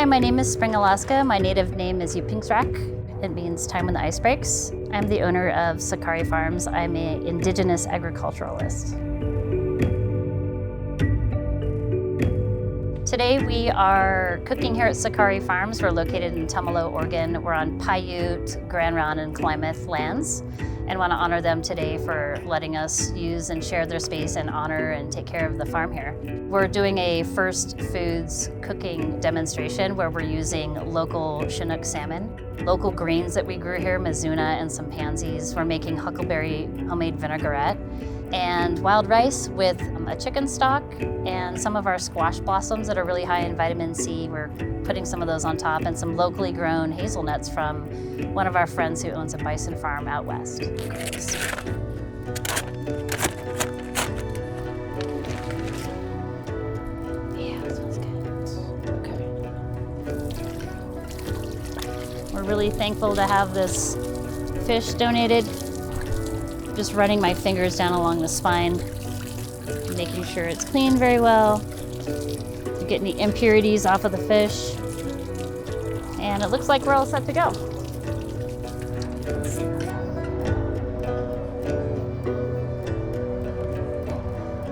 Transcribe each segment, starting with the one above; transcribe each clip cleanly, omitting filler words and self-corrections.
my name is Spring Alaska. My native name is Yupingsrak. It means time when the ice breaks. I'm the owner of Sakari Farms. I'm an indigenous agriculturalist. Today we are cooking here at Sakari Farms. We're located in Tumalo, Oregon. We're on Paiute, Grand Ronde, and Klamath lands, and want to honor them today for letting us use and share their space and honor and take care of the farm here. We're doing a first foods cooking demonstration where we're using local Chinook salmon, local greens that we grew here, mizuna and some pansies. We're making huckleberry homemade vinaigrette and wild rice with a chicken stock and some of our squash blossoms that are really high in vitamin C. We're putting some of those on top, and some locally grown hazelnuts from one of our friends who owns a bison farm out west. Yeah, that smells good. Okay. We're really thankful to have this fish donated. Just running my fingers down along the spine, making sure it's cleaned very well, getting the impurities off of the fish, and it looks like we're all set to go.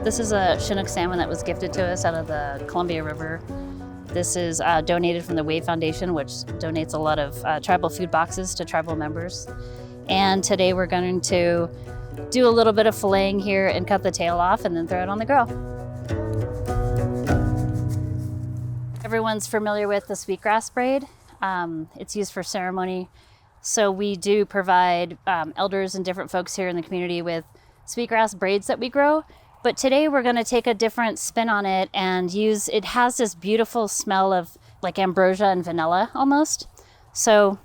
This is a Chinook salmon that was gifted to us out of the Columbia River. This is donated from the Wave Foundation, which donates a lot of tribal food boxes to tribal members. And today we're going to do a little bit of filleting here and cut the tail off and then throw it on the grill. Everyone's familiar with the sweetgrass braid. It's used for ceremony. So we do provide elders and different folks here in the community with sweetgrass braids that we grow. But today we're going to take a different spin on it and it has this beautiful smell of like ambrosia and vanilla almost. So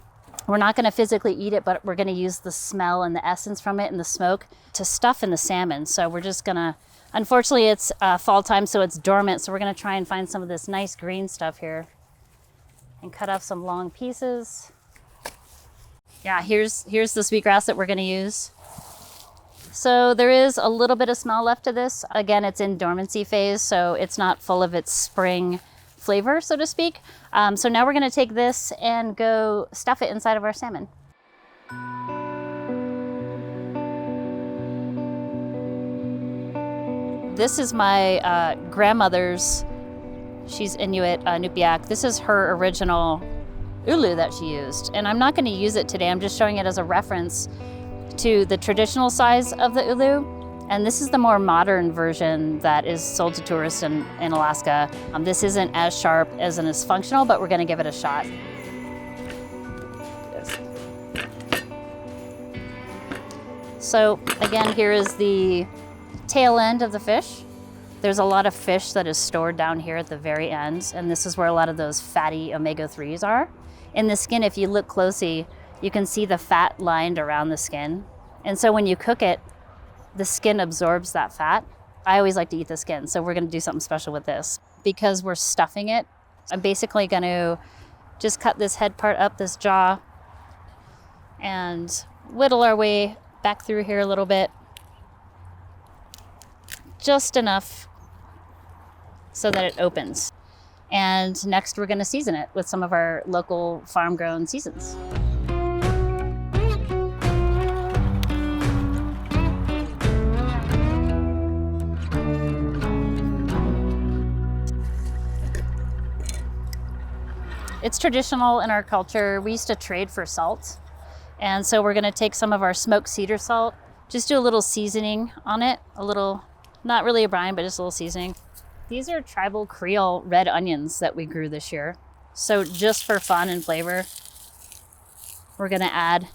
we're not going to physically eat it, but we're going to use the smell and the essence from it and the smoke to stuff in the salmon. So we're just going to, unfortunately it's fall time, so it's dormant. So we're going to try and find some of this nice green stuff here and cut off some long pieces. Yeah, here's the sweetgrass that we're going to use. So there is a little bit of smell left to this. Again, it's in dormancy phase, so it's not full of its spring flavor, so to speak. So now we're going to take this and go stuff it inside of our salmon. This is my grandmother's, she's Inuit, Nupiaq. This is her original ulu that she used. And I'm not going to use it today, I'm just showing it as a reference to the traditional size of the ulu. And this is the more modern version that is sold to tourists in Alaska. This isn't as sharp and as functional, but we're going to give it a shot. So again, here is the tail end of the fish. There's a lot of fish that is stored down here at the very end, and this is where a lot of those fatty omega-3s are. In the skin, if you look closely, you can see the fat lined around the skin. And so when you cook it, the skin absorbs that fat. I always like to eat the skin, so we're going to do something special with this. Because we're stuffing it, I'm basically going to just cut this head part up, this jaw, and whittle our way back through here a little bit. Just enough so that it opens. And next we're going to season it with some of our local farm-grown seasons. It's traditional in our culture. We used to trade for salt. And so we're gonna take some of our smoked cedar salt, just do a little seasoning on it, a little, not really a brine, but just a little seasoning. These are tribal Creole red onions that we grew this year. So just for fun and flavor, we're gonna add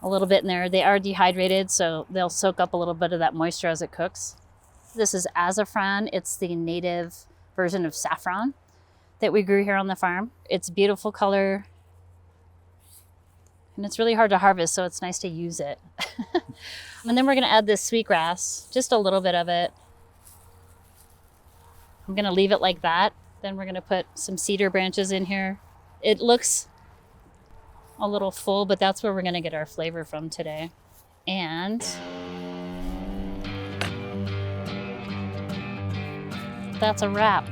a little bit in there. They are dehydrated, so they'll soak up a little bit of that moisture as it cooks. This is azafran. It's the native version of saffron that we grew here on the farm. It's a beautiful color, and it's really hard to harvest, so it's nice to use it. And then we're gonna add this sweetgrass, just a little bit of it. I'm gonna leave it like that. Then we're gonna put some cedar branches in here. It looks a little full, but that's where we're gonna get our flavor from today. And that's a wrap.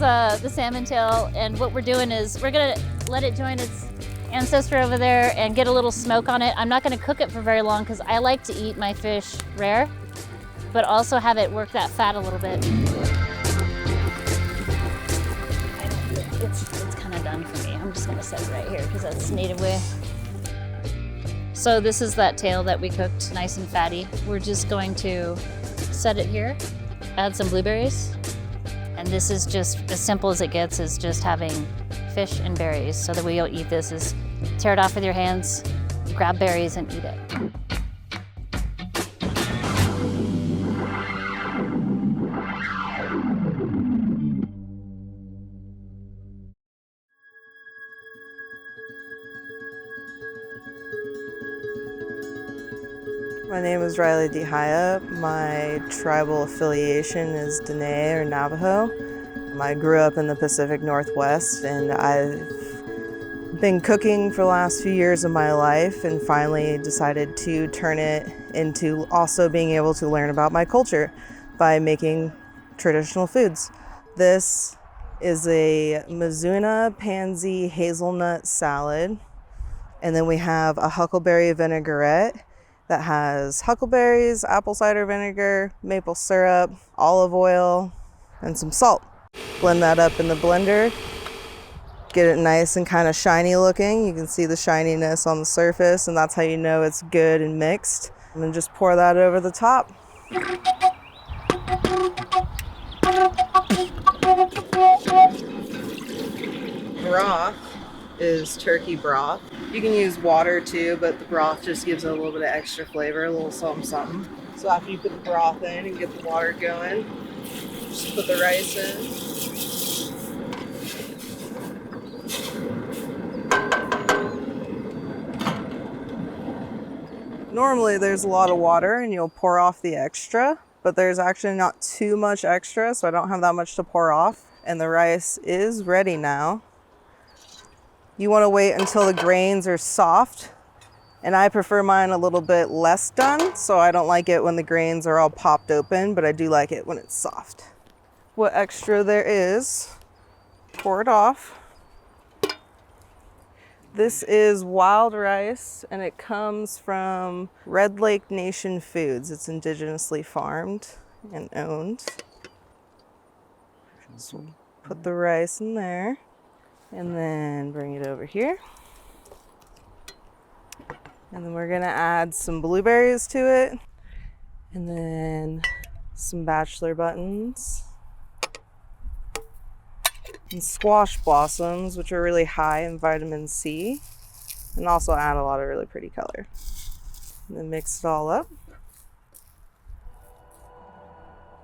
the salmon tail, and what we're doing is we're gonna let it join its ancestor over there and get a little smoke on it. I'm not gonna cook it for very long because I like to eat my fish rare, but also have it work that fat a little bit. It's kind of done for me. I'm just gonna set it right here because that's native way. So this is that tail that we cooked nice and fatty. We're just going to set it here, add some blueberries. And this is just as simple as it gets, is just having fish and berries. So the way you'll eat this is tear it off with your hands, grab berries and eat it. My name is Riley DeHaya. My tribal affiliation is Dene or Navajo. I grew up in the Pacific Northwest, and I've been cooking for the last few years of my life and finally decided to turn it into also being able to learn about my culture by making traditional foods. This is a Mizuna pansy hazelnut salad, and then we have a huckleberry vinaigrette that has huckleberries, apple cider vinegar, maple syrup, olive oil, and some salt. Blend that up in the blender. Get it nice and kind of shiny looking. You can see the shininess on the surface, and that's how you know it's good and mixed. And then just pour that over the top. Broth is turkey broth. You can use water too, but the broth just gives it a little bit of extra flavor, a little something something. So after you put the broth in and get the water going, just put the rice in. Normally there's a lot of water and you'll pour off the extra, but there's actually not too much extra, so I don't have that much to pour off. And the rice is ready now. You want to wait until the grains are soft, and I prefer mine a little bit less done, so I don't like it when the grains are all popped open, but I do like it when it's soft. What extra there is, pour it off. This is wild rice, and it comes from Red Lake Nation Foods. It's indigenously farmed and owned. So put the rice in there. And then bring it over here. And then we're gonna add some blueberries to it. And then some bachelor buttons. And squash blossoms, which are really high in vitamin C. And also add a lot of really pretty color. And then mix it all up.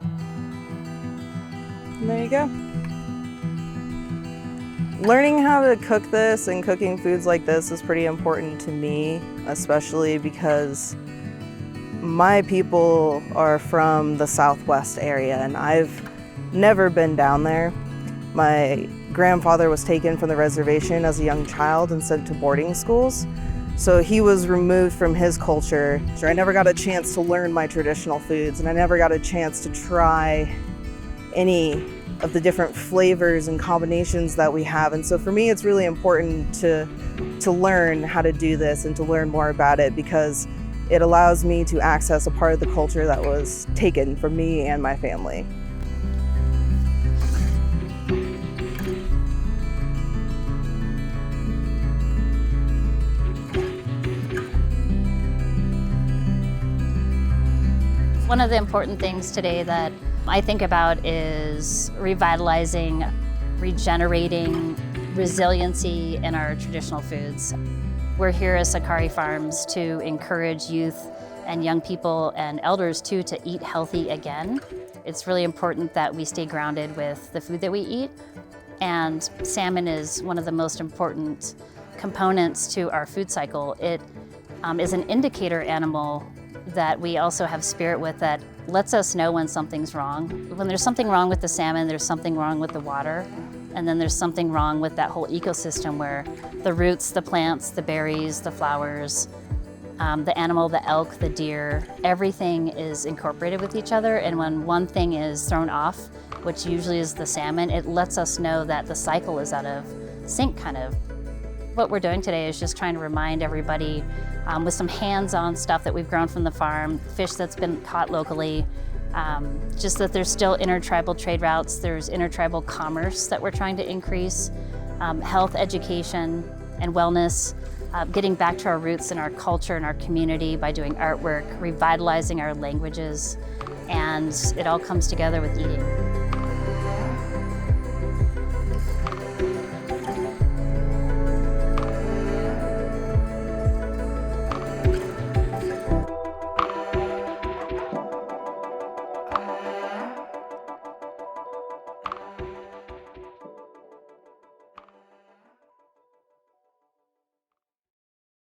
And there you go. Learning how to cook this and cooking foods like this is pretty important to me, especially because my people are from the Southwest area and I've never been down there. My grandfather was taken from the reservation as a young child and sent to boarding schools. So he was removed from his culture. So I never got a chance to learn my traditional foods, and I never got a chance to try any of the different flavors and combinations that we have. And so for me, it's really important to learn how to do this and to learn more about it, because it allows me to access a part of the culture that was taken from me and my family. One of the important things today that I think about is revitalizing, regenerating resiliency in our traditional foods. We're here as Sakari Farms to encourage youth and young people and elders too to eat healthy again. It's really important that we stay grounded with the food that we eat, and salmon is one of the most important components to our food cycle. It is an indicator animal that we also have spirit with that lets us know when something's wrong. When there's something wrong with the salmon, there's something wrong with the water, and then there's something wrong with that whole ecosystem where the roots, the plants, the berries, the flowers, the animal, the elk, the deer, everything is incorporated with each other, and when one thing is thrown off, which usually is the salmon, it lets us know that the cycle is out of sync, kind of. What we're doing today is just trying to remind everybody with some hands-on stuff that we've grown from the farm, fish that's been caught locally, just that there's still intertribal trade routes, there's intertribal commerce that we're trying to increase, health education and wellness, getting back to our roots and our culture and our community by doing artwork, revitalizing our languages, and it all comes together with eating.